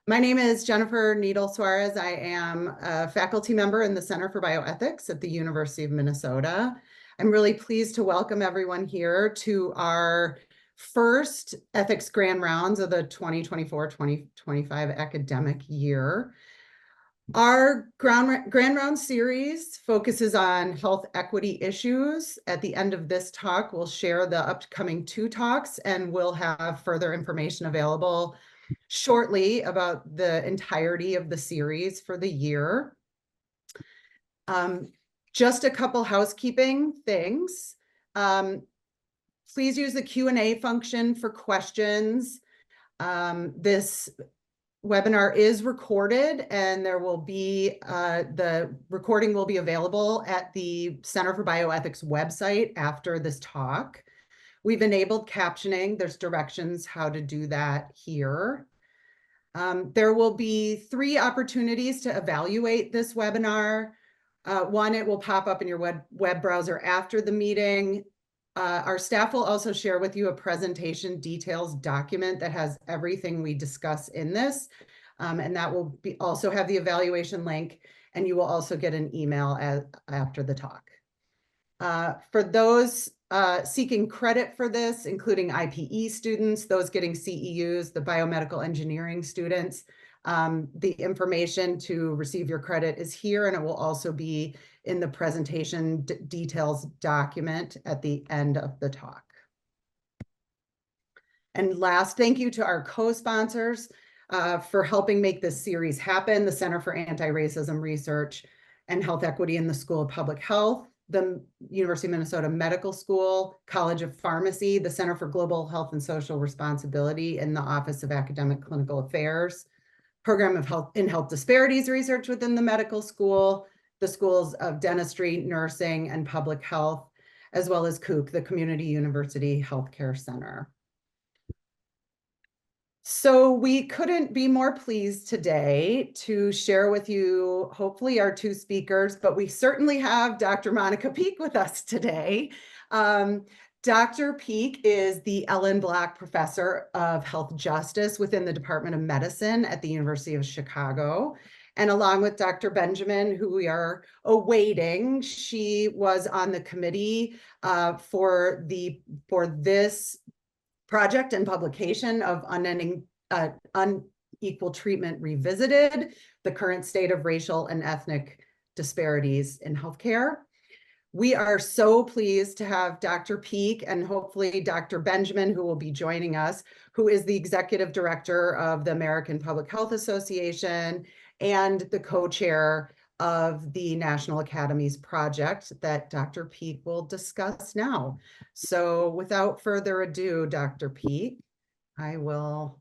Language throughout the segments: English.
My name is Jennifer Needle Suarez. I am a faculty member in the Center for Bioethics at the University of Minnesota. I'm really pleased to welcome everyone here to our first ethics grand rounds of the 2024-2025 academic year. Our grand round series focuses on health equity issues. At the end of this talk, we'll share the upcoming 2 talks, and we'll have further information available shortly about the entirety of the series for the year. Just a couple housekeeping things. Please use the Q&A function for questions. This webinar is recorded, and there will be the recording will be available at the Center for Bioethics website after this talk. We've enabled captioning. There's directions how to do that here. There will be 3 opportunities to evaluate this webinar. One, it will pop up in your web browser after the meeting. Our staff will also share with you a presentation details document that has everything we discuss in this. And that will also have the evaluation link, and you will also get an email after the talk. For those seeking credit for this, including IPE students, those getting CEUs, the biomedical engineering students, the information to receive your credit is here, and it will also be in the presentation details document at the end of the talk. And last, thank you to our co-sponsors for helping make this series happen: the Center for Anti-Racism Research and Health Equity in the School of Public Health, the University of Minnesota Medical School, College of Pharmacy, the Center for Global Health and Social Responsibility in the Office of Academic Clinical Affairs, Program of Health Disparities Research within the medical school, the Schools of Dentistry, Nursing, and Public Health, as well as CUC, the Community University Healthcare Center. So we couldn't be more pleased today to share with you, hopefully, our 2 speakers, but we certainly have Dr. Monica Peak with us today. Dr. Peak is the Ellen Block Professor of Health Justice within the Department of Medicine at the University of Chicago. And along with Dr. Benjamin, who we are awaiting, she was on the committee for this project and publication of Unequal Treatment Revisited, the current state of racial and ethnic disparities in healthcare. We are so pleased to have Dr. Peak and hopefully Dr. Benjamin, who will be joining us, who is the executive director of the American Public Health Association and the co-chair of the National Academies project that Dr. Peak will discuss now. So without further ado, Dr. Peak, I will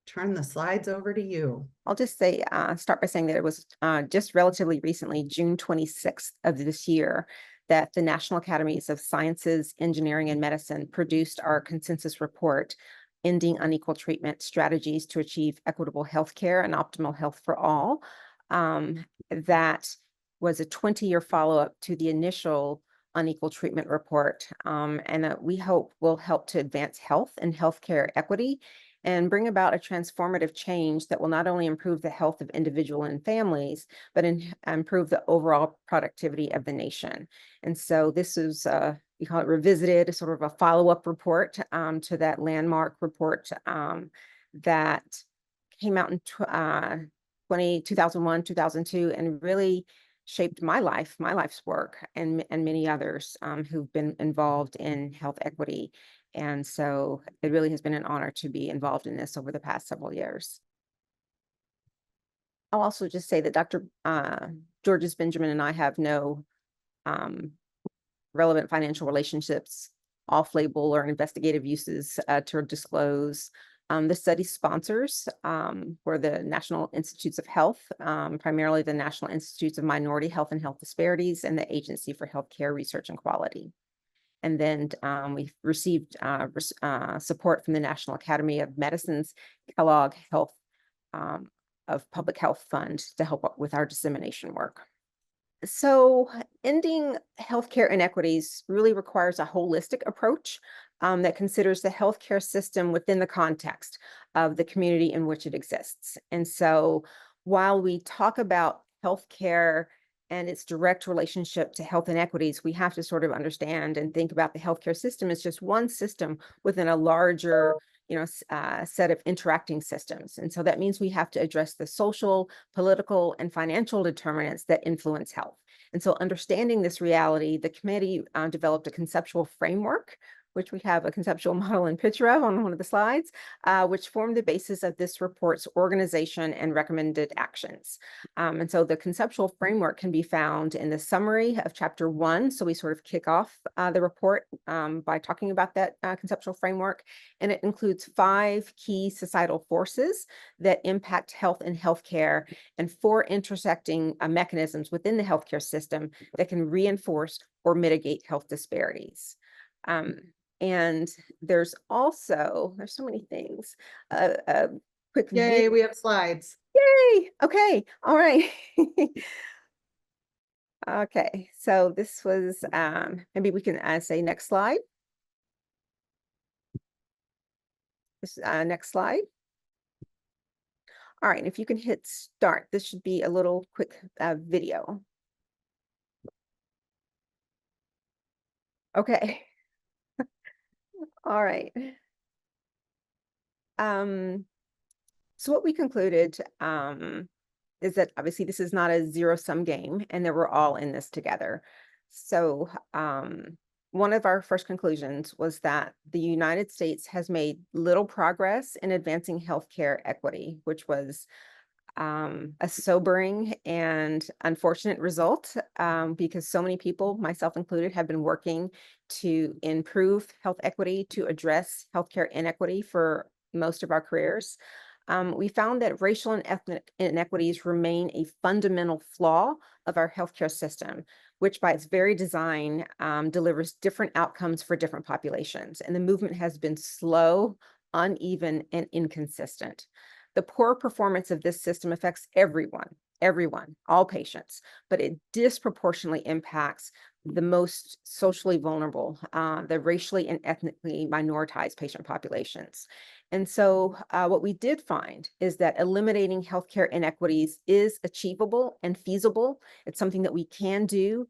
turn the slides over to you. I'll just say, start by saying that it was just relatively recently, June 26th of this year, that the National Academies of Sciences, Engineering, and Medicine produced our consensus report, Ending Unequal Treatment: Strategies to Achieve Equitable Healthcare and Optimal Health for All. That was a 20-year follow-up to the initial Unequal Treatment report, and that we hope will help to advance health and healthcare equity and bring about a transformative change that will not only improve the health of individuals and families, but improve the overall productivity of the nation. And so this is, we call it Revisited, sort of a follow-up report to that landmark report that came out in 2001, 2002, and really shaped my life's work, and many others who've been involved in health equity. And so it really has been an honor to be involved in this over the past several years. I'll also just say that Dr. Georges Benjamin and I have no relevant financial relationships, off-label or investigative uses to disclose. The study sponsors were the National Institutes of Health, primarily the National Institutes of Minority Health and Health Disparities, and the Agency for Healthcare Research and Quality. And then we've received support from the National Academy of Medicine's Kellogg Health of Public Health Fund to help with our dissemination work. So ending healthcare inequities really requires a holistic approach that considers the healthcare system within the context of the community in which it exists. And so while we talk about healthcare and its direct relationship to health inequities, we have to sort of understand and think about the healthcare system as just one system within a larger set of interacting systems. And so that means we have to address the social, political, and financial determinants that influence health. And so understanding this reality, the committee developed a conceptual framework, which we have a conceptual model and picture of on one of the slides, which formed the basis of this report's organization and recommended actions. And so the conceptual framework can be found in the summary of chapter 1. So we sort of kick off the report by talking about that conceptual framework. And it includes 5 key societal forces that impact health and healthcare, and 4 intersecting mechanisms within the healthcare system that can reinforce or mitigate health disparities. And there's so many things. A quick Yay, we have slides. Yay! Okay, all right. Okay, so this was maybe we can say next slide. This next slide. All right, if you can hit start, this should be a little quick video. Okay. All right. So what we concluded is that obviously this is not a zero-sum game, and that we're all in this together. So one of our first conclusions was that the United States has made little progress in advancing healthcare equity, which was a sobering and unfortunate result, because so many people, myself included, have been working to improve health equity, to address healthcare inequity for most of our careers. We found that racial and ethnic inequities remain a fundamental flaw of our healthcare system, which by its very design delivers different outcomes for different populations. And the movement has been slow, uneven, and inconsistent. The poor performance of this system affects everyone, all patients, but it disproportionately impacts the most socially vulnerable, the racially and ethnically minoritized patient populations. And so what we did find is that eliminating healthcare inequities is achievable and feasible. It's something that we can do.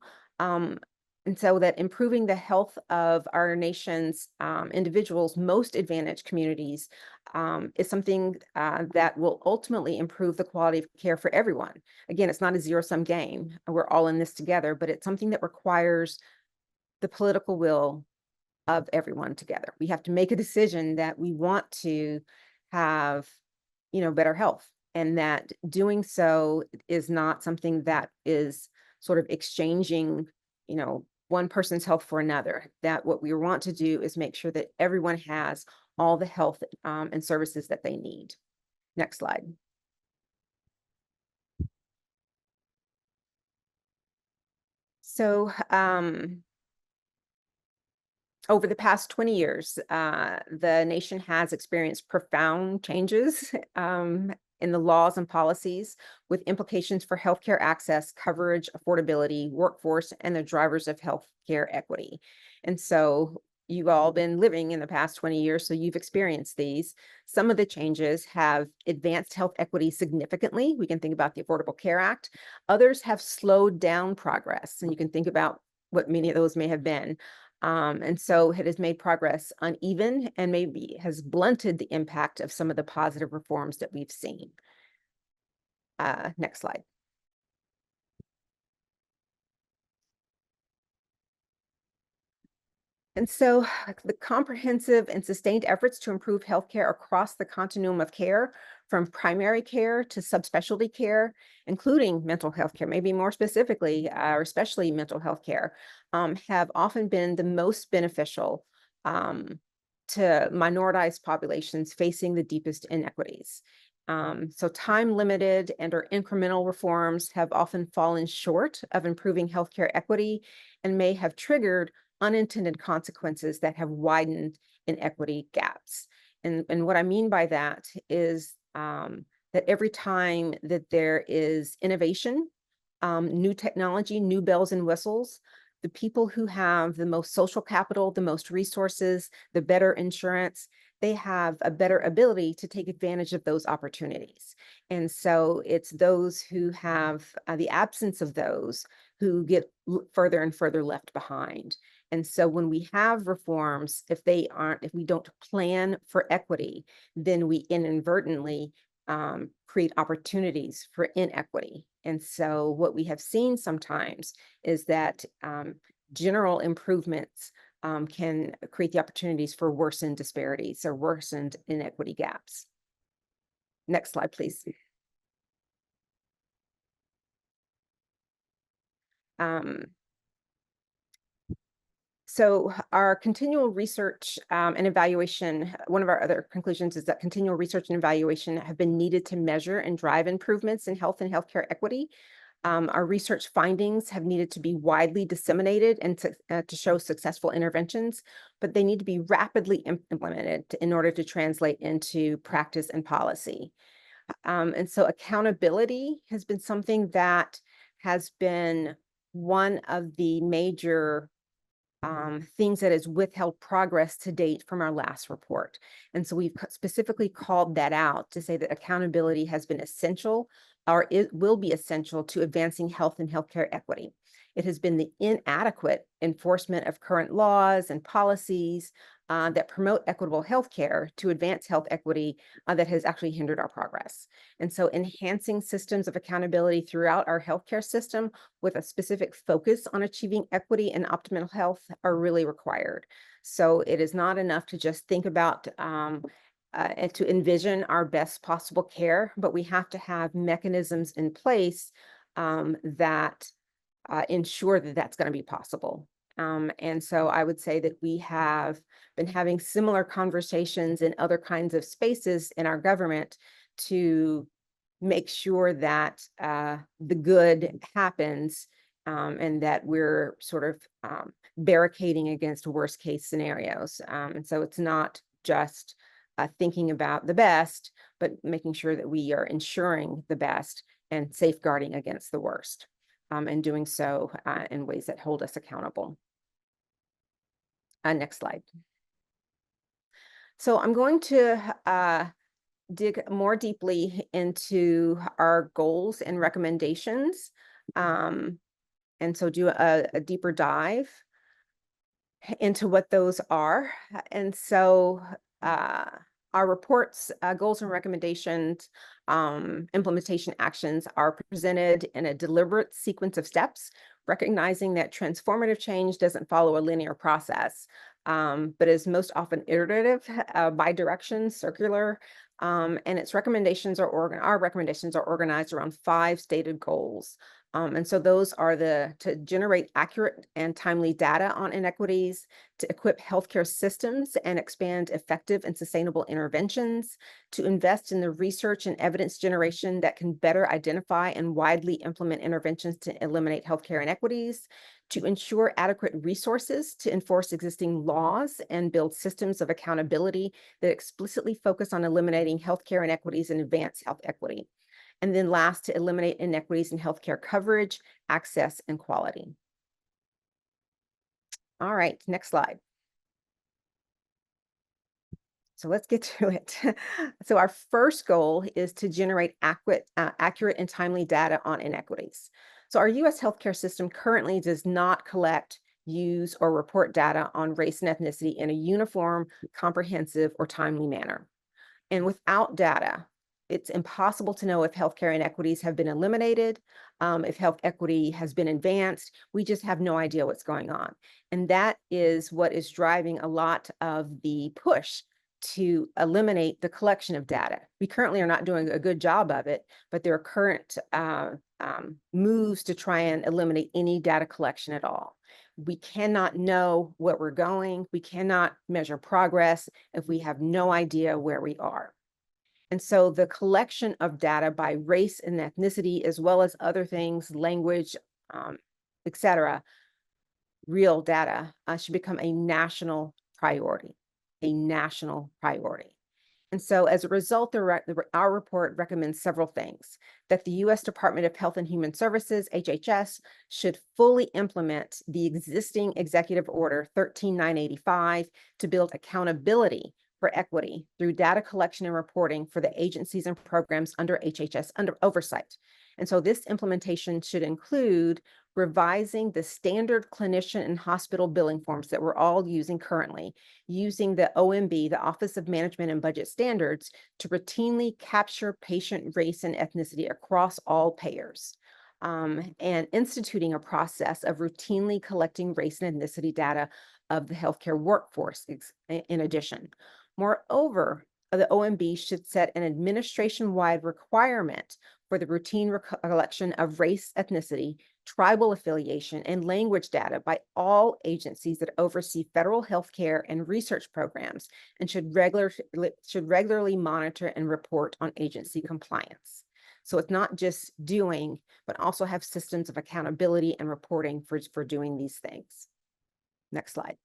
And so that improving the health of our nation's individuals, most advantaged communities, is something that will ultimately improve the quality of care for everyone. Again, it's not a zero-sum game. We're all in this together, but it's something that requires the political will of everyone together. We have to make a decision that we want to have, better health, and that doing so is not something that is sort of exchanging, one person's health for another. That what we want to do is make sure that everyone has all the health and services that they need. Next slide. So over the past 20 years, the nation has experienced profound changes in the laws and policies, with implications for healthcare access, coverage, affordability, workforce, and the drivers of healthcare equity. And so you've all been living in the past 20 years, so you've experienced these. Some of the changes have advanced health equity significantly. We can think about the Affordable Care Act. Others have slowed down progress, and you can think about what many of those may have been. And so it has made progress uneven and maybe has blunted the impact of some of the positive reforms that we've seen. Next slide. And so the comprehensive and sustained efforts to improve healthcare across the continuum of care, from primary care to subspecialty care, including mental health care, maybe more specifically, or especially mental health care, have often been the most beneficial to minoritized populations facing the deepest inequities. So time-limited and or incremental reforms have often fallen short of improving healthcare equity and may have triggered unintended consequences that have widened inequity gaps. And what I mean by that is that every time that there is innovation, new technology, new bells and whistles, the people who have the most social capital, the most resources, the better insurance, they have a better ability to take advantage of those opportunities. And so it's those who have the absence of those who get further and further left behind. And so when we have reforms, if we don't plan for equity, then we inadvertently create opportunities for inequity. And so what we have seen sometimes is that general improvements can create the opportunities for worsened disparities or worsened inequity gaps. Next slide, please. So our continual research and evaluation, one of our other conclusions is that continual research and evaluation have been needed to measure and drive improvements in health and healthcare equity. Our research findings have needed to be widely disseminated and to show successful interventions, but they need to be rapidly implemented in order to translate into practice and policy. And so accountability has been something that has been one of the major things that has withheld progress to date from our last report. And so we've specifically called that out to say that accountability has been essential, or it will be essential to advancing health and healthcare equity. It has been the inadequate enforcement of current laws and policies that promote equitable healthcare to advance health equity that has actually hindered our progress. And so enhancing systems of accountability throughout our healthcare system with a specific focus on achieving equity and optimal health are really required. So it is not enough to just think about and to envision our best possible care, but we have to have mechanisms in place that ensure that that's going to be possible. And so I would say that we have been having similar conversations in other kinds of spaces in our government to make sure that the good happens and that we're sort of barricading against worst case scenarios. And so it's not just thinking about the best, but making sure that we are ensuring the best and safeguarding against the worst. And doing so in ways that hold us accountable. Next slide. So I'm going to dig more deeply into our goals and recommendations, and so do a deeper dive into what those are. And so our reports, goals and recommendations, implementation actions are presented in a deliberate sequence of steps, recognizing that transformative change doesn't follow a linear process, but is most often iterative, bi-direction, circular, and its recommendations are our recommendations are organized around 5 stated goals. And so those are to generate accurate and timely data on inequities, to equip healthcare systems and expand effective and sustainable interventions, to invest in the research and evidence generation that can better identify and widely implement interventions to eliminate healthcare inequities, to ensure adequate resources to enforce existing laws and build systems of accountability that explicitly focus on eliminating healthcare inequities and advance health equity. And then last, to eliminate inequities in healthcare coverage, access, and quality. All right, next slide. So let's get to it. So our first goal is to generate accurate and timely data on inequities. So our U.S. healthcare system currently does not collect, use, or report data on race and ethnicity in a uniform, comprehensive, or timely manner. And without data, it's impossible to know if healthcare inequities have been eliminated, if health equity has been advanced. We just have no idea what's going on. And that is what is driving a lot of the push to eliminate the collection of data. We currently are not doing a good job of it, but there are current moves to try and eliminate any data collection at all. We cannot know where we're going. We cannot measure progress if we have no idea where we are. And so the collection of data by race and ethnicity, as well as other things, language, et cetera, real data should become a national priority, And so as a result, our report recommends several things: that the U.S. Department of Health and Human Services, HHS, should fully implement the existing Executive Order 13985 to build accountability for equity through data collection and reporting for the agencies and programs under HHS under oversight. And so this implementation should include revising the standard clinician and hospital billing forms that we're all using currently, using the OMB, the Office of Management and Budget Standards, to routinely capture patient race and ethnicity across all payers, and instituting a process of routinely collecting race and ethnicity data of the healthcare workforce in addition. Moreover, the OMB should set an administration-wide requirement for the routine collection of race, ethnicity, tribal affiliation, and language data by all agencies that oversee federal healthcare and research programs, and should regularly monitor and report on agency compliance. So it's not just doing, but also have systems of accountability and reporting for doing these things. Next slide.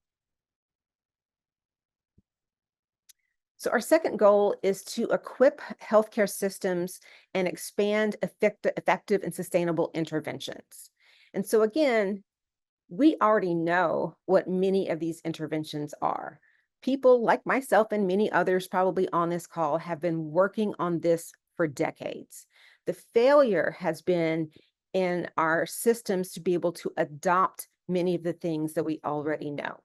So our second goal is to equip healthcare systems and expand effective and sustainable interventions. And so again, we already know what many of these interventions are. People like myself and many others probably on this call have been working on this for decades. The failure has been in our systems to be able to adopt many of the things that we already know.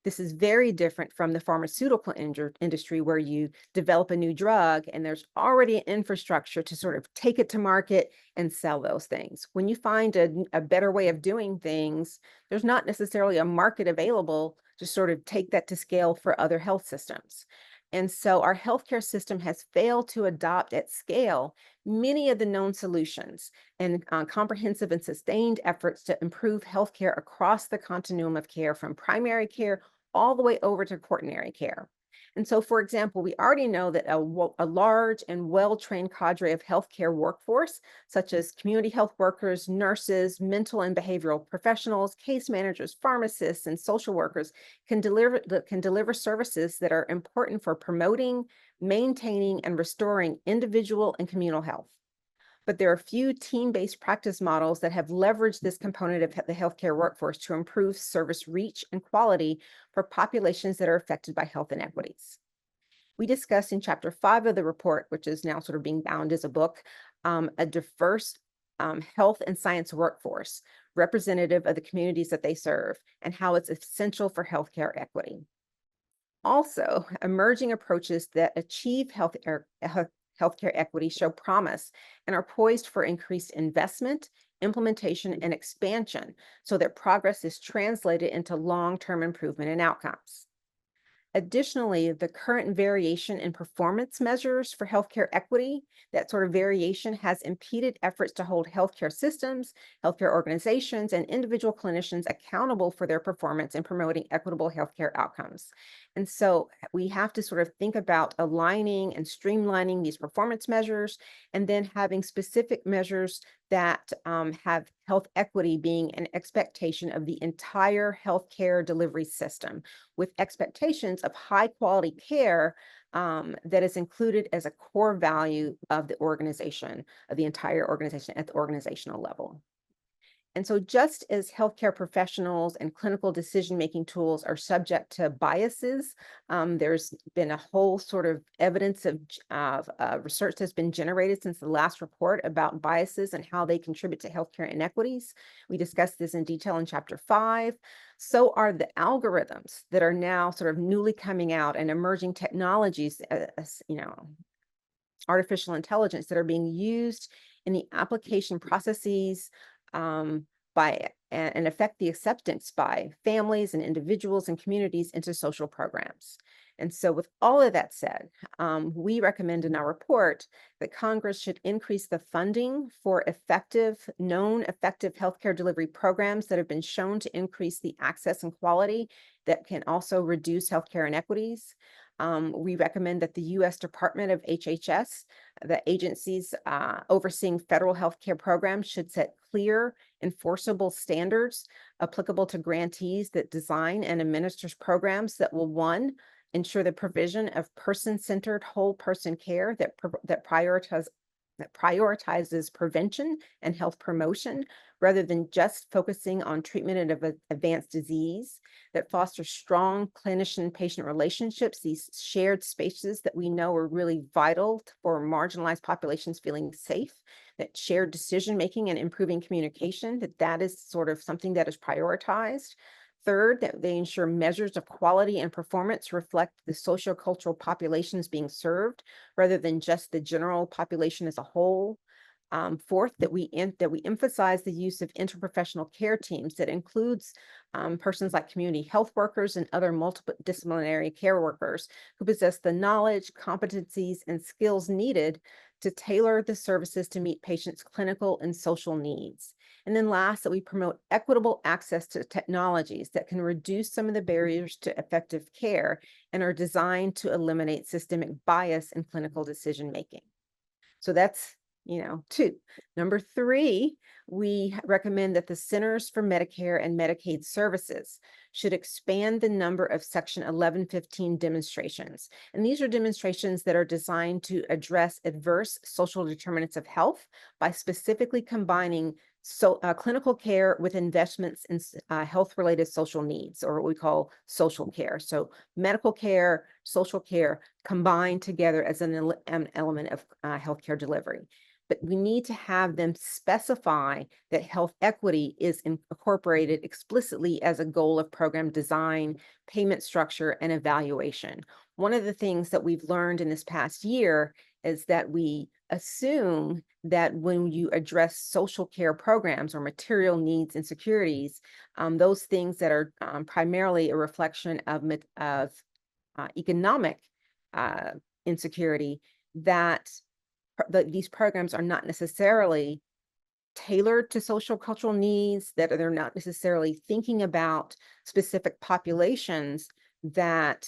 This is very different from the pharmaceutical industry, where you develop a new drug and there's already an infrastructure to sort of take it to market and sell those things. When you find a better way of doing things, there's not necessarily a market available to sort of take that to scale for other health systems. And so our healthcare system has failed to adopt at scale many of the known solutions and comprehensive and sustained efforts to improve healthcare across the continuum of care, from primary care all the way over to quaternary care. And so, for example, we already know that a large and well-trained cadre of healthcare workforce, such as community health workers, nurses, mental and behavioral professionals, case managers, pharmacists, and social workers, can deliver services that are important for promoting, maintaining, and restoring individual and communal health. But there are few team-based practice models that have leveraged this component of the healthcare workforce to improve service reach and quality for populations that are affected by health inequities. We discussed in Chapter 5 of the report, which is now sort of being bound as a book, a diverse health and science workforce representative of the communities that they serve, and how it's essential for healthcare equity. Also, emerging approaches that achieve healthcare equity show promise and are poised for increased investment, implementation, and expansion, so that progress is translated into long-term improvement in outcomes. Additionally, the current variation in performance measures for healthcare equity, that sort of variation has impeded efforts to hold healthcare systems, healthcare organizations, and individual clinicians accountable for their performance in promoting equitable healthcare outcomes. And so we have to sort of think about aligning and streamlining these performance measures, and then having specific measures that have health equity being an expectation of the entire healthcare delivery system, with expectations of high quality care that is included as a core value of the organization, of the entire organization at the organizational level. And so just as healthcare professionals and clinical decision-making tools are subject to biases, there's been a whole sort of evidence of research that's been generated since the last report about biases and how they contribute to healthcare inequities. We discussed this in detail in Chapter 5. So are the algorithms that are now sort of newly coming out, and emerging technologies, artificial intelligence, that are being used in the application processes and affect the acceptance by families and individuals and communities into social programs. And so with all of that said, we recommend in our report that Congress should increase the funding for known effective healthcare delivery programs that have been shown to increase the access and quality that can also reduce healthcare inequities. We recommend that the U.S. Department of HHS, the agencies overseeing federal healthcare programs, should set clear, enforceable standards applicable to grantees that design and administers programs that will, one, ensure the provision of person-centered whole person care that prioritizes prevention and health promotion rather than just focusing on treatment of advanced disease, that fosters strong clinician-patient relationships, these shared spaces that we know are really vital for marginalized populations feeling safe, that shared decision-making and improving communication, that is sort of something that is prioritized. Third, that they ensure measures of quality and performance reflect the sociocultural populations being served rather than just the general population as a whole. Fourth, that we emphasize the use of interprofessional care teams that includes persons like community health workers and other multidisciplinary care workers who possess the knowledge, competencies, and skills needed to tailor the services to meet patients' clinical and social needs. And then last, that we promote equitable access to technologies that can reduce some of the barriers to effective care and are designed to eliminate systemic bias in clinical decision-making. So that's, two. Number three, we recommend that the Centers for Medicare and Medicaid Services should expand the number of Section 1115 demonstrations. And these are demonstrations that are designed to address adverse social determinants of health by specifically combining clinical care with investments in health-related social needs, or what we call social care. So medical care, social care combined together as an element of healthcare delivery. But we need to have them specify that health equity is incorporated explicitly as a goal of program design, payment structure, and evaluation. One of the things that we've learned in this past year is that we assume that when you address social care programs or material needs insecurities, those things that are primarily a reflection of economic insecurity, that these programs are not necessarily tailored to social cultural needs, that they're not necessarily thinking about specific populations that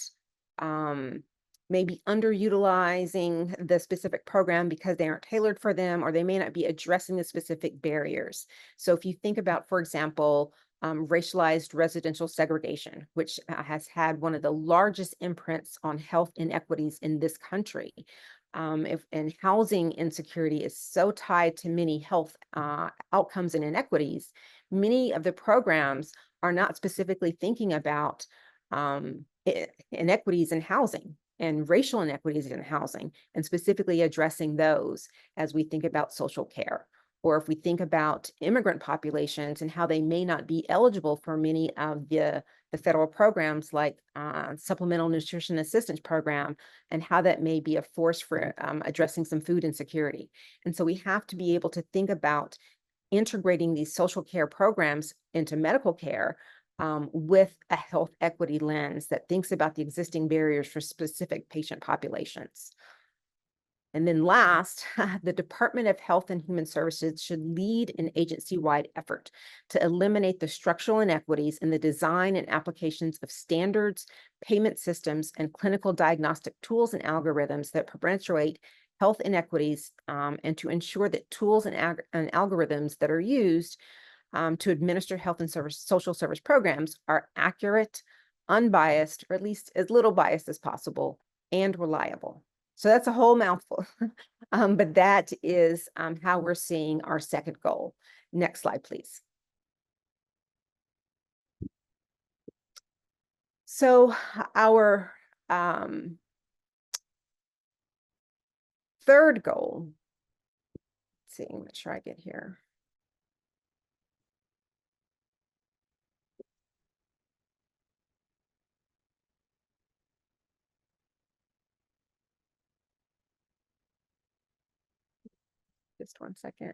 may be underutilizing the specific program because they aren't tailored for them, or they may not be addressing the specific barriers. So if you think about, for example, racialized residential segregation, which has had one of the largest imprints on health inequities in this country. And housing insecurity is so tied to many health outcomes and inequities, many of the programs are not specifically thinking about inequities in housing and racial inequities in housing, and specifically addressing those as we think about social care. Or if we think about immigrant populations and how they may not be eligible for many of the federal programs like Supplemental Nutrition Assistance Program, and how that may be a force for addressing some food insecurity. And so we have to be able to think about integrating these social care programs into medical care with a health equity lens that thinks about the existing barriers for specific patient populations. And then last, the Department of Health and Human Services should lead an agency-wide effort to eliminate the structural inequities in the design and applications of standards, payment systems, and clinical diagnostic tools and algorithms that perpetuate health inequities, and to ensure that tools and algorithms that are used to administer health and social service programs are accurate, unbiased, or at least as little biased as possible, and reliable. So that's a whole mouthful, but that is how we're seeing our second goal. Next slide, please. So our third goal, let's see, make sure I get here. Just one second.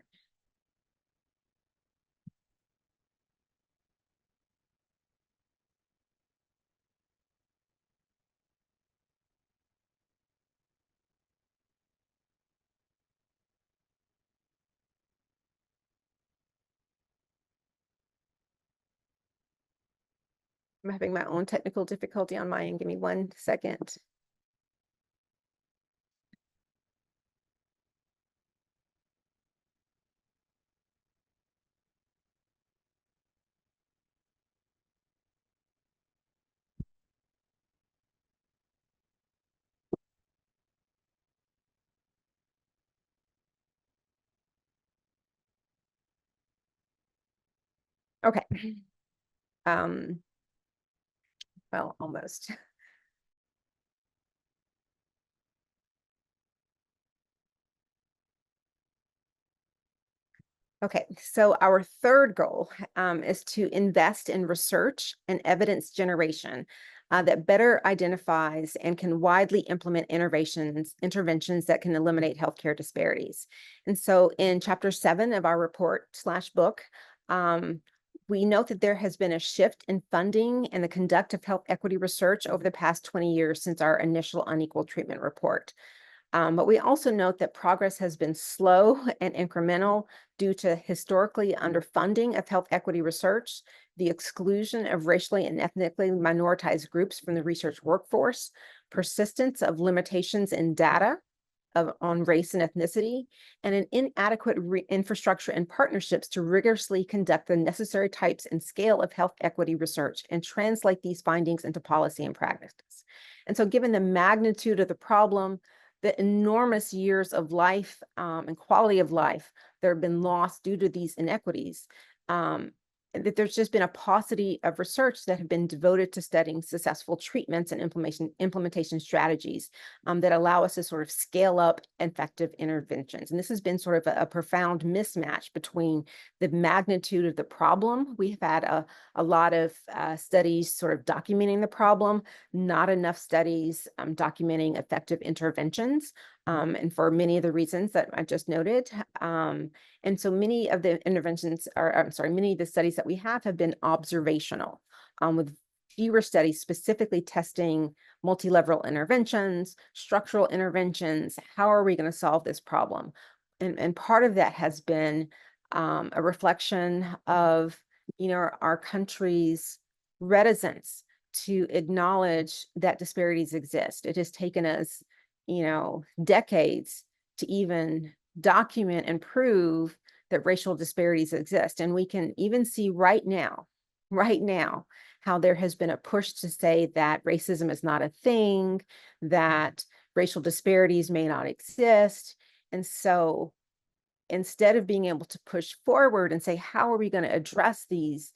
I'm having my own technical difficulty on my end. Give me 1 second. Okay. Well, almost. Okay, so our third goal is to invest in research and evidence generation that better identifies and can widely implement interventions that can eliminate healthcare disparities. And so in chapter 7 of our report/book, we note that there has been a shift in funding and the conduct of health equity research over the past 20 years since our initial unequal treatment report. But we also note that progress has been slow and incremental due to historically underfunding of health equity research, the exclusion of racially and ethnically minoritized groups from the research workforce, persistence of limitations in data on race and ethnicity, and an inadequate infrastructure and partnerships to rigorously conduct the necessary types and scale of health equity research and translate these findings into policy and practice. And so given the magnitude of the problem, the enormous years of life and quality of life that have been lost due to these inequities, that there's just been a paucity of research that have been devoted to studying successful treatments and implementation strategies that allow us to sort of scale up effective interventions. And this has been sort of a profound mismatch between the magnitude of the problem. We've had a lot of studies sort of documenting the problem, not enough studies documenting effective interventions. And for many of the reasons that I just noted. And so many of the interventions many of the studies that we have been observational, with fewer studies specifically testing multi-level interventions, structural interventions. How are we going to solve this problem? And part of that has been a reflection of, our country's reticence to acknowledge that disparities exist. It has taken us decades to even document and prove that racial disparities exist. And we can even see right now, how there has been a push to say that racism is not a thing, that racial disparities may not exist. And so instead of being able to push forward and say, how are we going to address these,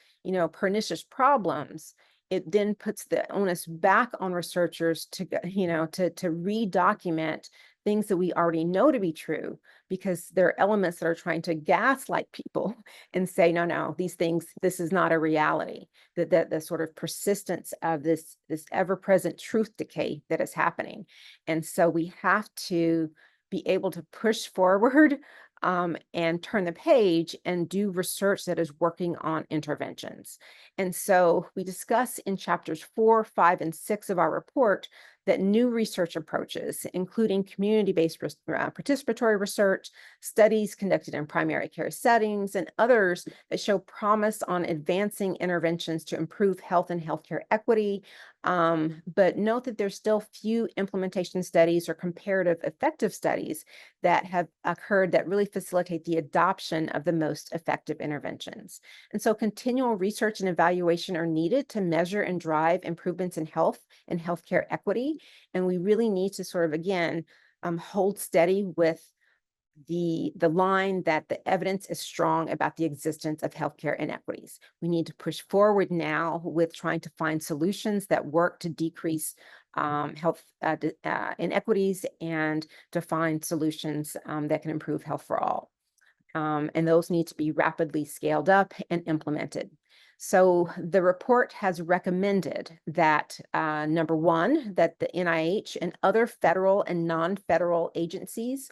pernicious problems, it then puts the onus back on researchers to redocument things that we already know to be true, because there are elements that are trying to gaslight people and say, no, these things, this is not a reality, that the sort of persistence of this ever-present truth decay that is happening. And so we have to be able to push forward and turn the page and do research that is working on interventions. And so we discuss in chapters 4, 5, and 6 of our report that new research approaches, including community-based participatory research, studies conducted in primary care settings, and others that show promise on advancing interventions to improve health and healthcare equity. But note that there's still few implementation studies or comparative effective studies that have occurred that really facilitate the adoption of the most effective interventions. And so continual research and evaluation are needed to measure and drive improvements in health and healthcare equity. And we really need to sort of, again, hold steady with the line that the evidence is strong about the existence of healthcare inequities. We need to push forward now with trying to find solutions that work to decrease health inequities and to find solutions that can improve health for all. And those need to be rapidly scaled up and implemented. So the report has recommended that, number one, that the NIH and other federal and non-federal agencies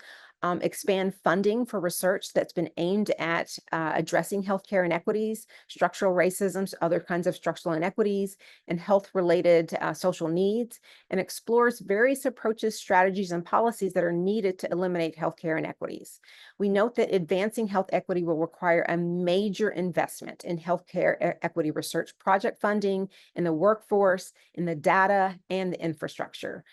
expand funding for research that's been aimed at addressing healthcare inequities, structural racism, other kinds of structural inequities, and health-related social needs, and explores various approaches, strategies, and policies that are needed to eliminate healthcare inequities. We note that advancing health equity will require a major investment in healthcare equity research project funding, in the workforce, in the data, and the infrastructure.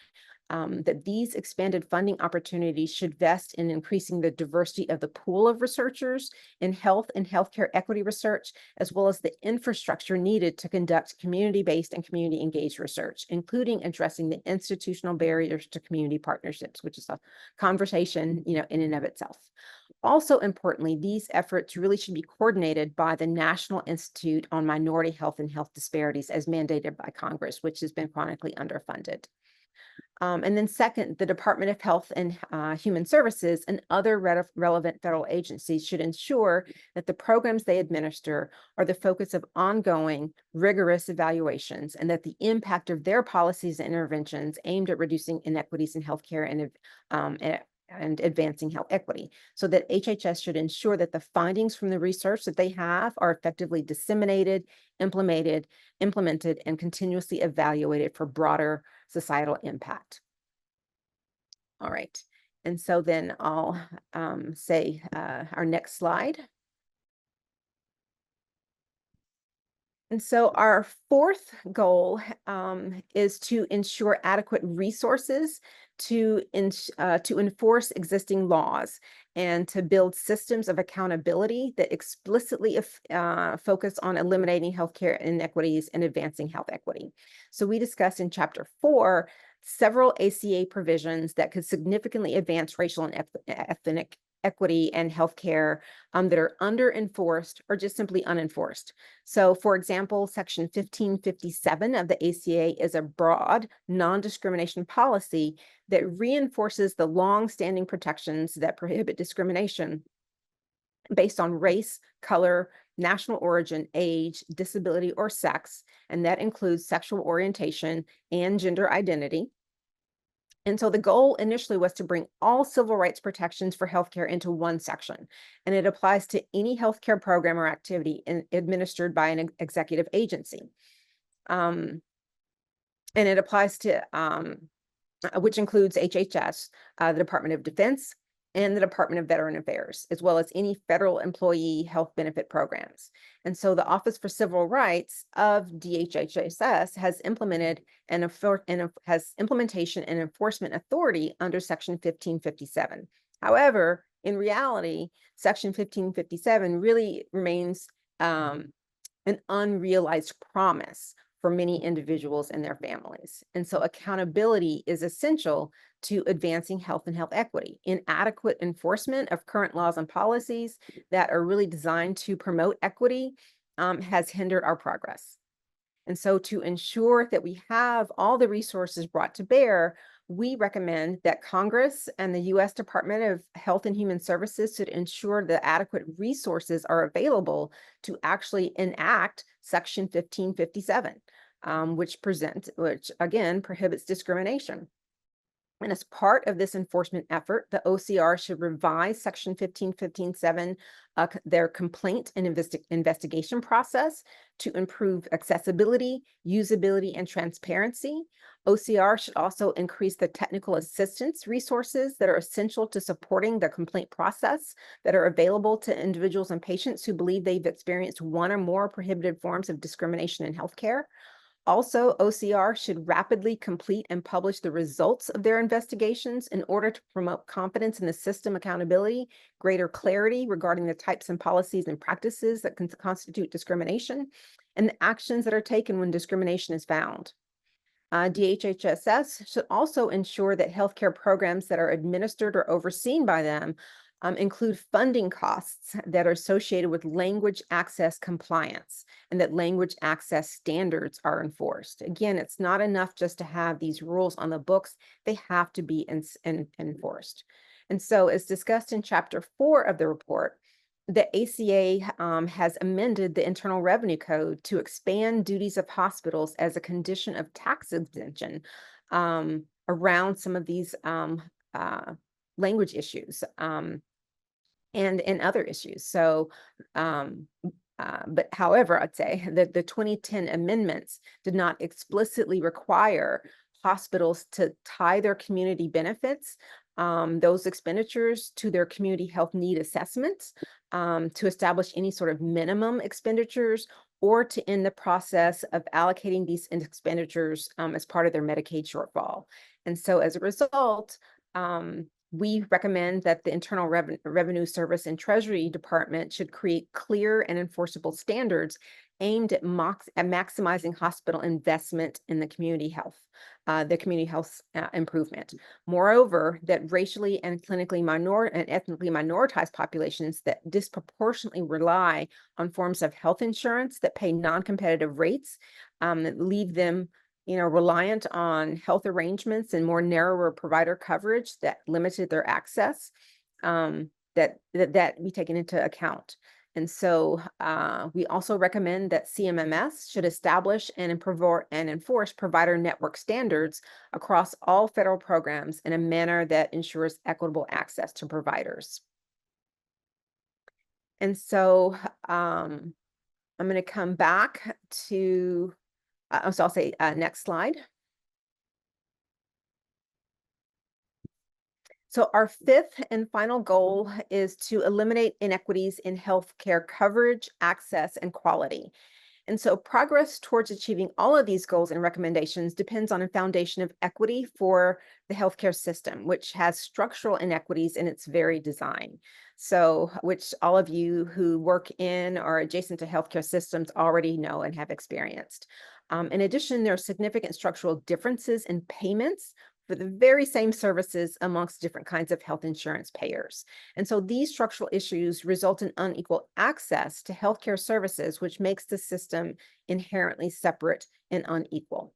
That these expanded funding opportunities should vest in increasing the diversity of the pool of researchers in health and healthcare equity research, as well as the infrastructure needed to conduct community-based and community-engaged research, including addressing the institutional barriers to community partnerships, which is a conversation, in and of itself. Also importantly, these efforts really should be coordinated by the National Institute on Minority Health and Health Disparities as mandated by Congress, which has been chronically underfunded. And then second, the Department of Health and Human Services and other relevant federal agencies should ensure that the programs they administer are the focus of ongoing, rigorous evaluations, and that the impact of their policies and interventions aimed at reducing inequities in healthcare and advancing health equity. So that HHS should ensure that the findings from the research that they have are effectively disseminated, implemented, and continuously evaluated for broader societal impact. All right, and so then I'll say our next slide. And so our fourth goal is to ensure adequate resources to enforce existing laws and to build systems of accountability that explicitly focus on eliminating healthcare inequities and advancing health equity. So we discussed in Chapter 4 several ACA provisions that could significantly advance racial and ethnic equity and healthcare that are under-enforced or just simply unenforced. So, for example, Section 1557 of the ACA is a broad non-discrimination policy that reinforces the long-standing protections that prohibit discrimination based on race, color, national origin, age, disability, or sex, and that includes sexual orientation and gender identity. And so the goal initially was to bring all civil rights protections for healthcare into one section, and it applies to any healthcare program or activity administered by an executive agency. And it applies to, which includes HHS, the Department of Defense, and the Department of Veteran Affairs, as well as any federal employee health benefit programs. And so the Office for Civil Rights of DHHS has implemented and has implementation and enforcement authority under Section 1557. However, in reality, Section 1557 really remains an unrealized promise for many individuals and their families. And so accountability is essential to advancing health and health equity. Inadequate enforcement of current laws and policies that are really designed to promote equity has hindered our progress. And so to ensure that we have all the resources brought to bear, we recommend that Congress and the U.S. Department of Health and Human Services should ensure that adequate resources are available to actually enact Section 1557, which again prohibits discrimination. And as part of this enforcement effort, the OCR should revise Section 1557, their complaint and investigation process to improve accessibility, usability, and transparency. OCR should also increase the technical assistance resources that are essential to supporting the complaint process that are available to individuals and patients who believe they've experienced one or more prohibited forms of discrimination in healthcare. Also, OCR should rapidly complete and publish the results of their investigations in order to promote confidence in the system accountability, greater clarity regarding the types and policies and practices that can constitute discrimination, and the actions that are taken when discrimination is found. DHHS should also ensure that healthcare programs that are administered or overseen by them include funding costs that are associated with language access compliance and that language access standards are enforced. Again, it's not enough just to have these rules on the books, they have to be enforced. And so as discussed in Chapter 4 of the report, the ACA has amended the Internal Revenue Code to expand duties of hospitals as a condition of tax exemption around some of these language issues. And other issues. So, but however, I'd say that the 2010 amendments did not explicitly require hospitals to tie their community benefits, those expenditures, to their community health need assessments, to establish any sort of minimum expenditures, or to end the process of allocating these expenditures as part of their Medicaid shortfall. And so as a result, we recommend that the Internal Revenue Service and Treasury Department should create clear and enforceable standards aimed at maximizing hospital investment in the community health improvement. Moreover, that racially and clinically and ethnically minoritized populations that disproportionately rely on forms of health insurance that pay non-competitive rates, that leave them reliant on health arrangements and more narrower provider coverage that limited their access, that be taken into account. And so we also recommend that CMMS should establish and enforce provider network standards across all federal programs in a manner that ensures equitable access to providers. And so I'm going to come back to, so I'll say next slide. So our fifth and final goal is to eliminate inequities in healthcare coverage, access, and quality. And so progress towards achieving all of these goals and recommendations depends on a foundation of equity for the healthcare system, which has structural inequities in its very design. So, which all of you who work in or adjacent to healthcare systems already know and have experienced. In addition, there are significant structural differences in payments for the very same services amongst different kinds of health insurance payers. And so these structural issues result in unequal access to healthcare services, which makes the system inherently separate and unequal.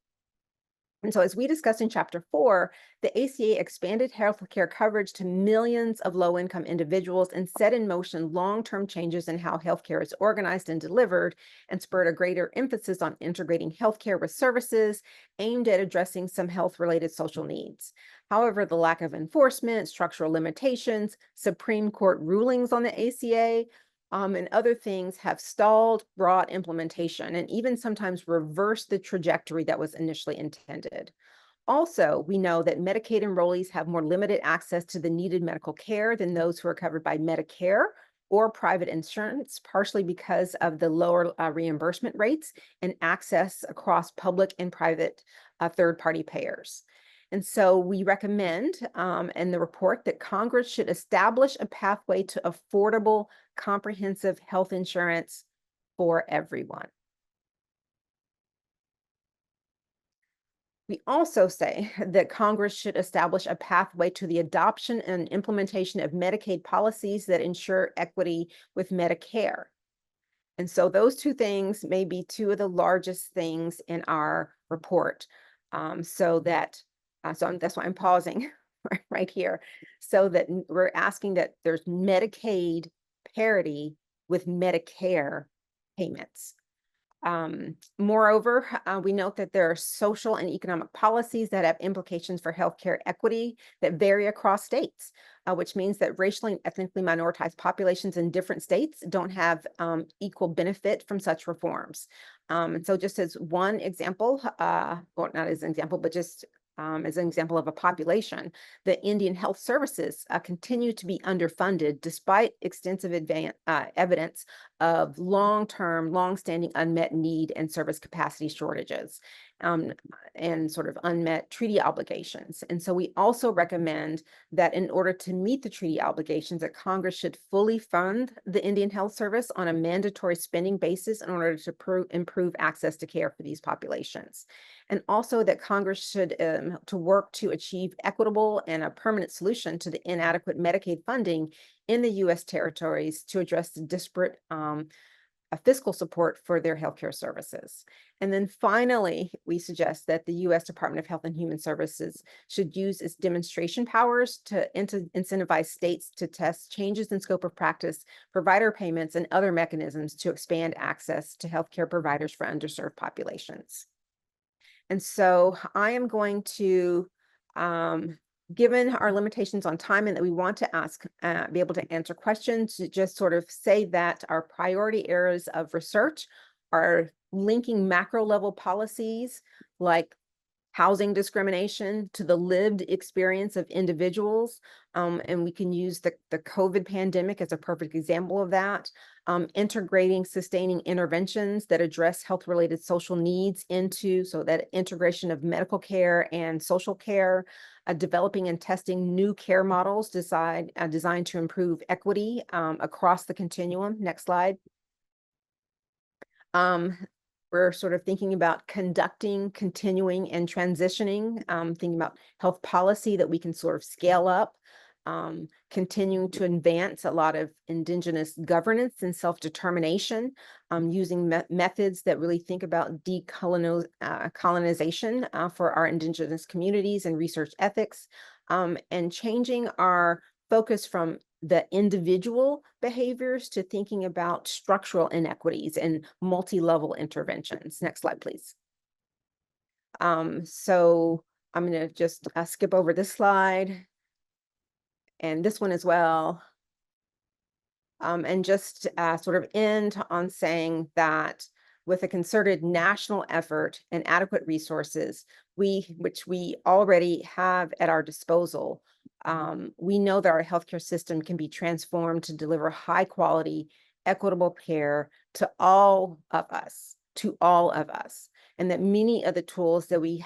And so as we discussed in Chapter 4, the ACA expanded healthcare coverage to millions of low-income individuals and set in motion long-term changes in how healthcare is organized and delivered, and spurred a greater emphasis on integrating healthcare with services aimed at addressing some health-related social needs. However, the lack of enforcement, structural limitations, Supreme Court rulings on the ACA, and other things have stalled broad implementation and even sometimes reversed the trajectory that was initially intended. Also, we know that Medicaid enrollees have more limited access to the needed medical care than those who are covered by Medicare or private insurance, partially because of the lower reimbursement rates and access across public and private third-party payers. And so we recommend in the report that Congress should establish a pathway to affordable, comprehensive health insurance for everyone. We also say that Congress should establish a pathway to the adoption and implementation of Medicaid policies that ensure equity with Medicare. And so those two things may be two of the largest things in our report. So that's why I'm pausing right here, so that we're asking that there's Medicaid parity with Medicare payments. Moreover, we note that there are social and economic policies that have implications for healthcare equity that vary across states, which means that racially and ethnically minoritized populations in different states don't have equal benefit from such reforms. And so just as one example, well, not as an example, but just as an example of a population, the Indian Health Services continue to be underfunded despite extensive evidence of long-term, long-standing unmet need and service capacity shortages, and sort of unmet treaty obligations. And so we also recommend that in order to meet the treaty obligations, that Congress should fully fund the Indian Health Service on a mandatory spending basis in order to improve access to care for these populations. And also that Congress should to work to achieve equitable and a permanent solution to the inadequate Medicaid funding in the U.S. territories to address the disparate fiscal support for their healthcare services. And then finally, we suggest that the U.S. Department of Health and Human Services should use its demonstration powers to incentivize states to test changes in scope of practice, provider payments, and other mechanisms to expand access to healthcare providers for underserved populations. And so I am going to, given our limitations on time and that we want to be able to answer questions, to just sort of say that our priority areas of research are linking macro level policies like housing discrimination to the lived experience of individuals. And we can use the COVID pandemic as a perfect example of that. Integrating sustaining interventions that address health-related social needs so that integration of medical care and social care, developing and testing new care models designed to improve equity across the continuum. Next slide. We're sort of thinking about conducting, continuing, and transitioning, thinking about health policy that we can sort of scale up, continuing to advance a lot of indigenous governance and self-determination, using methods that really think about colonization for our indigenous communities and research ethics, and changing our focus from the individual behaviors to thinking about structural inequities and multi-level interventions. Next slide, please. So I'm going to just skip over this slide and this one as well. And just sort of end on saying that with a concerted national effort and adequate resources, which we already have at our disposal, we know that our healthcare system can be transformed to deliver high quality, equitable care to all of us, and that many of the tools that we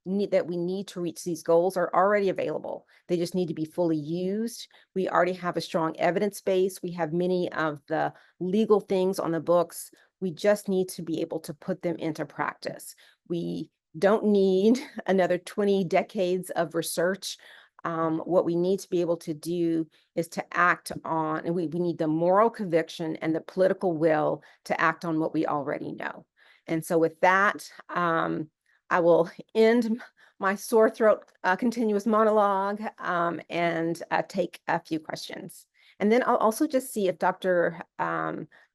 need to reach these goals are already available. They just need to be fully used. We already have a strong evidence base. We have many of the legal things on the books. We just need to be able to put them into practice. We don't need another 20 decades of research. What we need to be able to do is to act on, and we need the moral conviction and the political will to act on what we already know. And so with that, I will end my sore throat continuous monologue and take a few questions. And then I'll also just see if Dr.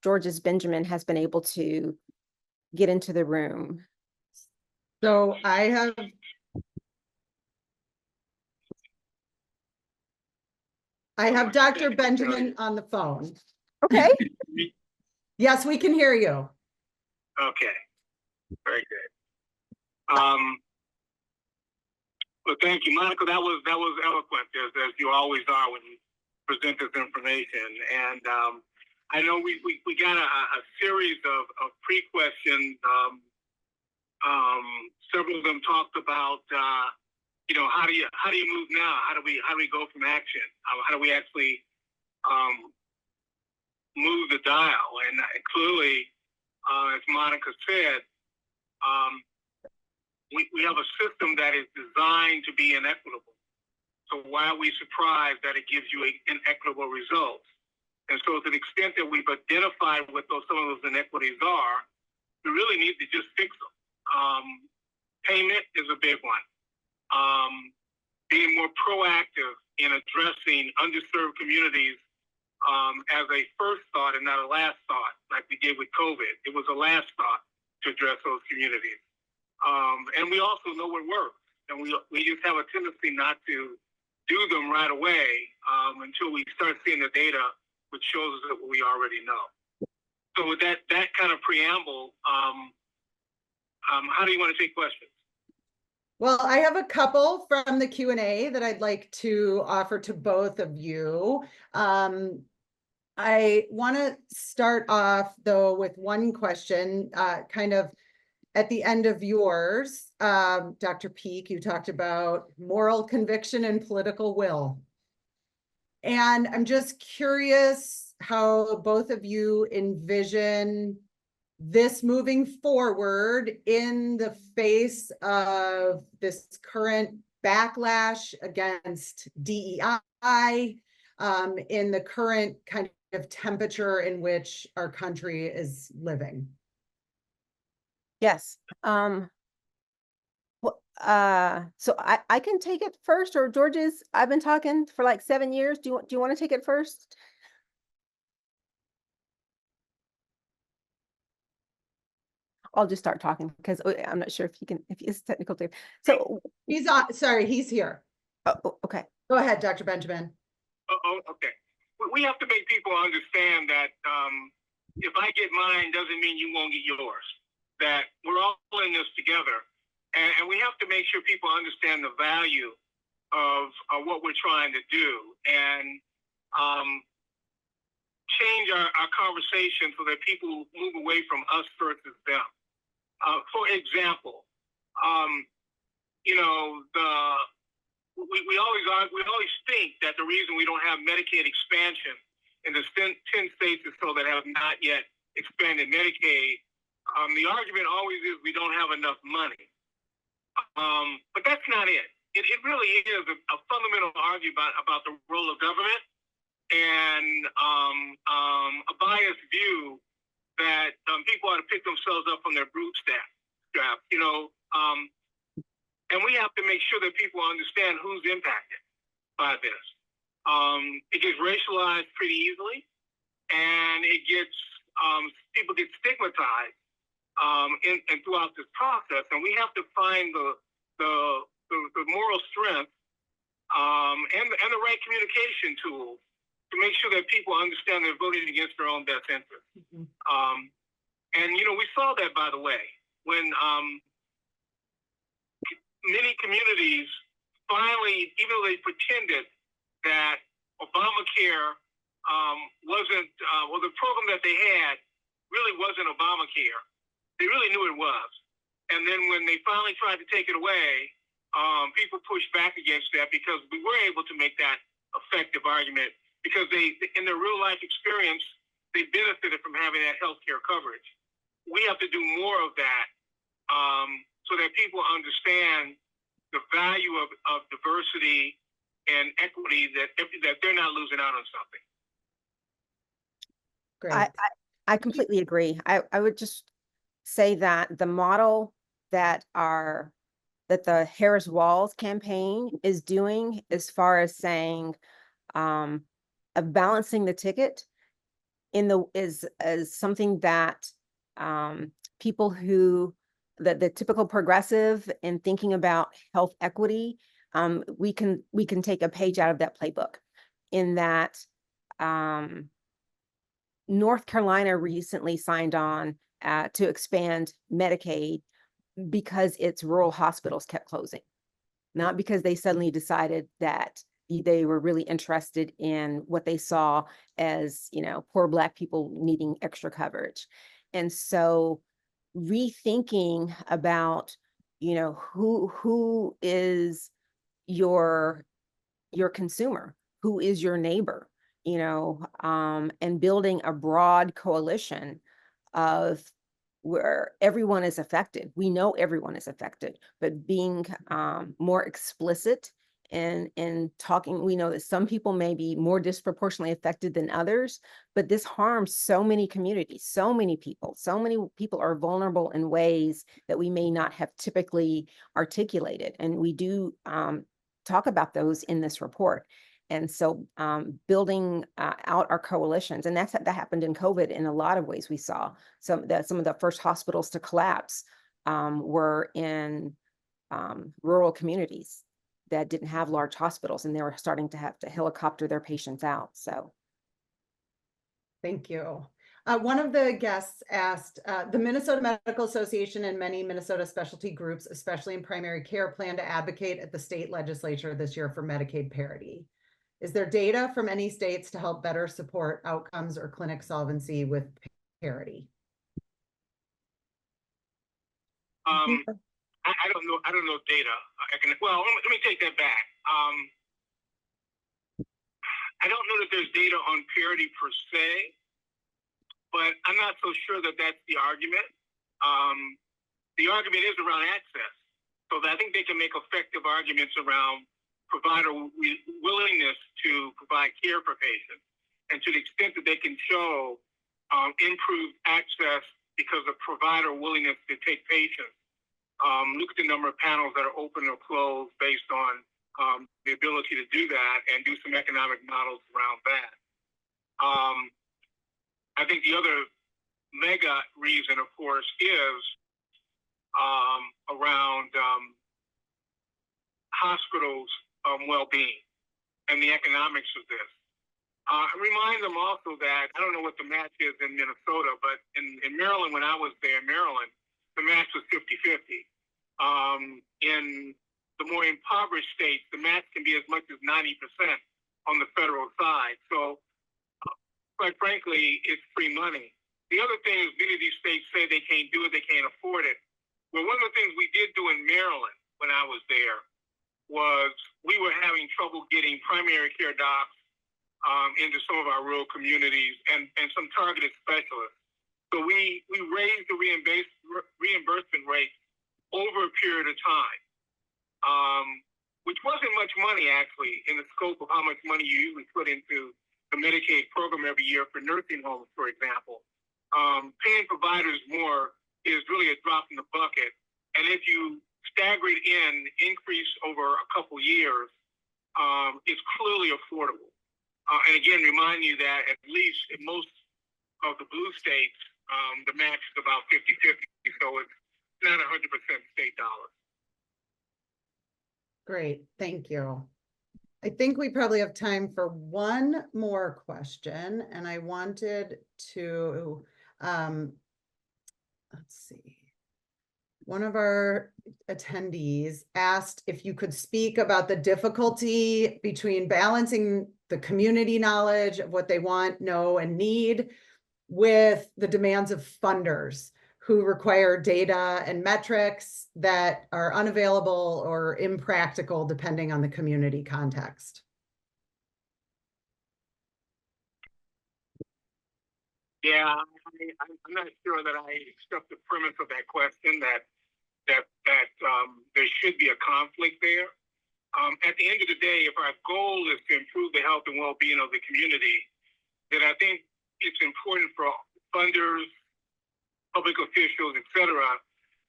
Georges Benjamin has been able to get into the room. So I have Dr. Benjamin on the phone. Okay. Yes, we can hear you. Okay, very good. Well, thank you, Monica. That was eloquent, as you always are when you present this information. And I know we got a series of pre-questions. Several of them talked about how do you move now? How do we go from action? How do we actually move the dial? And clearly, as Monica said, we have a system that is designed to be inequitable. So why are we surprised that it gives you inequitable results? And so to the extent that we've identified what some of those inequities are, we really need to just fix them. Payment is a big one. Being more proactive in addressing underserved communities as a first thought and not a last thought, like we did with COVID. It was a last thought to address those communities. And we also know what works. And we just have a tendency not to do them right away until we start seeing the data, which shows us what we already know. So with that kind of preamble, how do you want to take questions? Well, I have a couple from the Q&A that I'd like to offer to both of you. I want to start off, though, with one question, kind of at the end of yours. Dr. Peak, you talked about moral conviction and political will. And I'm just curious how both of you envision this moving forward in the face of this current backlash against DEI, in the current kind of temperature in which our country is living. Yes. So I can take it first, or Georges, I've been talking for like 7 years. Do you want to take it first? I'll just start talking because I'm not sure if it's technical too. So he's on. Sorry, he's here. Oh, okay. Go ahead, Dr. Benjamin. Oh, okay. We have to make people understand that if I get mine doesn't mean you won't get yours. That we're all in this together, and we have to make sure people understand the value of what we're trying to do, and change our conversation so that people move away from us versus them. For example, we always think that the reason we don't have Medicaid expansion in the 10 states or so that have not yet expanded Medicaid, the argument always is we don't have enough money. But that's not it. It really is a fundamental argument about the role of government and a biased view that people ought to pick themselves up on their bootstrap. And we have to make sure that people understand who's impacted by this. It gets racialized pretty easily, and it gets people get stigmatized and throughout this process. And we have to find the moral strength and the right communication tools to make sure that people understand they're voting against their own best interests. And we saw that, by the way, when many communities finally, even though they pretended that Obamacare wasn't, the program that they had really wasn't Obamacare. They really knew it was. And then when they finally tried to take it away, people pushed back against that because we were able to make that effective argument because they, in their real life experience, they benefited from having that healthcare coverage. We have to do more of that so that people understand the value of diversity and equity, that they're not losing out on something. Great. I completely agree. I would just say that the model that the Harris-Walz campaign is doing, as far as saying of balancing the ticket is something that people who the typical progressive in thinking about health equity, we can take a page out of that playbook, in that North Carolina recently signed on to expand Medicaid because its rural hospitals kept closing, not because they suddenly decided that they were really interested in what they saw as, poor Black people needing extra coverage. And so rethinking about, who is your consumer, who is your neighbor, and building a broad coalition of where everyone is affected. We know everyone is affected, but being more explicit and talking, we know that some people may be more disproportionately affected than others, but this harms so many communities, so many people are vulnerable in ways that we may not have typically articulated. And we do talk about those in this report. And so building out our coalitions, and that happened in COVID in a lot of ways. We saw some of the first hospitals to collapse were in rural communities that didn't have large hospitals, and they were starting to have to helicopter their patients out. So thank you. One of the guests asked, the Minnesota Medical Association and many Minnesota specialty groups, especially in primary care, plan to advocate at the state legislature this year for Medicaid parity. Is there data from any states to help better support outcomes or clinic solvency with parity? I don't know data. Let me take that back. I don't know that there's data on parity per se, but I'm not so sure that that's the argument. The argument is around access. So I think they can make effective arguments around provider willingness to provide care for patients. And to the extent that they can show improved access because of provider willingness to take patients, look at the number of panels that are open or closed based on the ability to do that, and do some economic models around that. I think the other mega reason, of course, is around hospitals' well-being and the economics of this. I remind them also that, I don't know what the match is in Minnesota, but in Maryland, when I was there in Maryland, the match was 50-50. In the more impoverished states, the match can be as much as 90% on the federal side. So, quite frankly, it's free money. The other thing is, many of these states say they can't do it, they can't afford it. Well, one of the things we did do in Maryland when I was there was we were having trouble getting primary care docs into some of our rural communities and some targeted specialists. we raised the reimbursement rate over a period of time, which wasn't much money actually in the scope of how much money you usually put into the Medicaid program every year for nursing homes, for example. Paying providers more is really a drop in the bucket. And if you stagger it increase over a couple years, it's clearly affordable. And again, remind you that at least in most of the blue states, the match is about 50-50, so it's not 100% state dollars. Great, thank you. I think we probably have time for one more question, and I wanted to, let's see. One of our attendees asked if you could speak about the difficulty between balancing the community knowledge of what they want, know, and need with the demands of funders who require data and metrics that are unavailable or impractical depending on the community context. Yeah, I'm not sure that I accept the premise of that question that there should be a conflict there. At the end of the day, if our goal is to improve the health and well-being of the community, then I think it's important for funders, public officials, et cetera,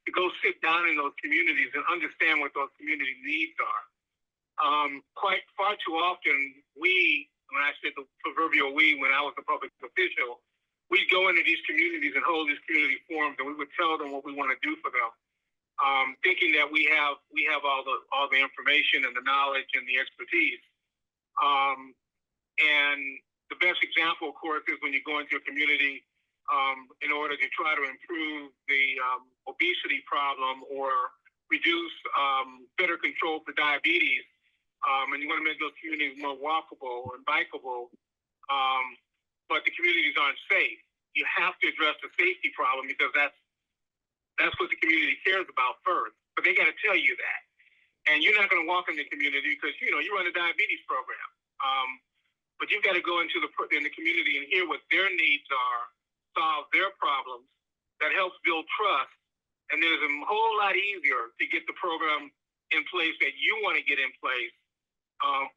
to go sit down in those communities and understand what those community needs are. Quite far too often, when I said the proverbial we, when I was a public official, we'd go into these communities and hold these community forums, and we would tell them what we want to do for them, thinking that we have all the information and the knowledge and the expertise. And the best example, of course, is when you go into a community in order to try to improve the obesity problem or reduce better control for diabetes, and you want to make those communities more walkable and bikeable, but the communities aren't safe. You have to address the safety problem because that's what the community cares about first. But they got to tell you that, and you're not going to walk in the community because you run a diabetes program. But you've got to go into the community and hear what their needs are, solve their problems. That helps build trust, and then it's a whole lot easier to get the program in place that you want to get in place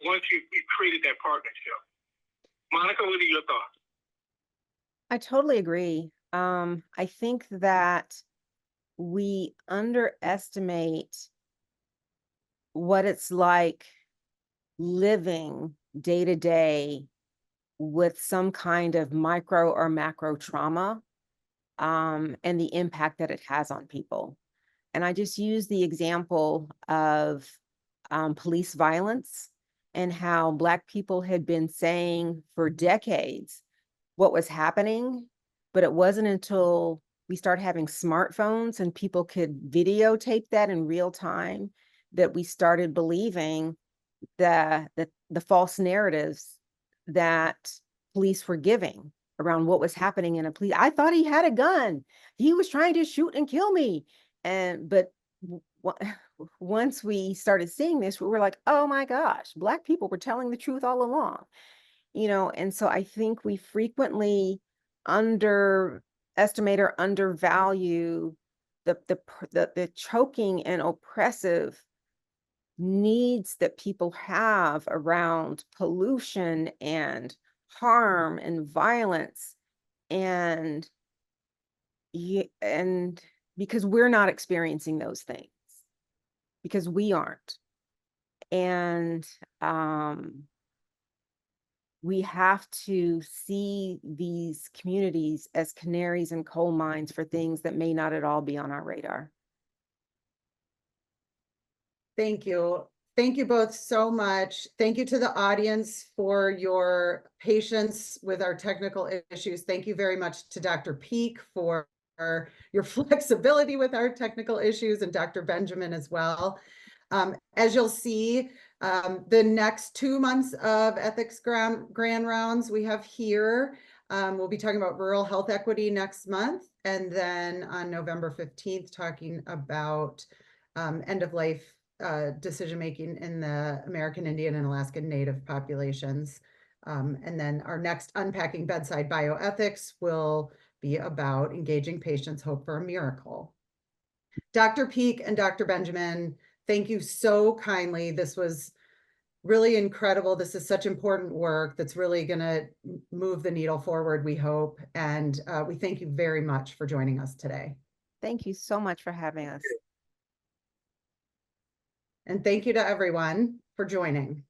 once you've created that partnership. Monica, what are your thoughts? I totally agree. I think that we underestimate what it's like living day to day with some kind of micro or macro trauma, and the impact that it has on people. And I just use the example of police violence and how Black people had been saying for decades what was happening, but it wasn't until we started having smartphones and people could videotape that in real time that we started believing the false narratives that police were giving around what was happening in a police. I thought he had a gun. He was trying to shoot and kill me. But once we started seeing this, we were like, oh my gosh, Black people were telling the truth all along. And so I think we frequently underestimate or undervalue the choking and oppressive needs that people have around pollution and harm and violence, and because we're not experiencing those things, because we aren't. And we have to see these communities as canaries in coal mines for things that may not at all be on our radar. Thank you. Thank you both so much. Thank you to the audience for your patience with our technical issues. Thank you very much to Dr. Peak for your flexibility with our technical issues, and Dr. Benjamin as well. As you'll see, the next 2 months of ethics grand rounds we have here, we'll be talking about rural health equity next month, and then on November 15th, talking about end of life decision-making in the American Indian and Alaskan Native populations. And then our next Unpacking Bedside Bioethics will be about engaging patients' hope for a miracle. Dr. Peak and Dr. Benjamin, thank you so kindly. This was really incredible. This is such important work that's really going to move the needle forward, we hope. And we thank you very much for joining us today. Thank you so much for having us. And thank you to everyone for joining.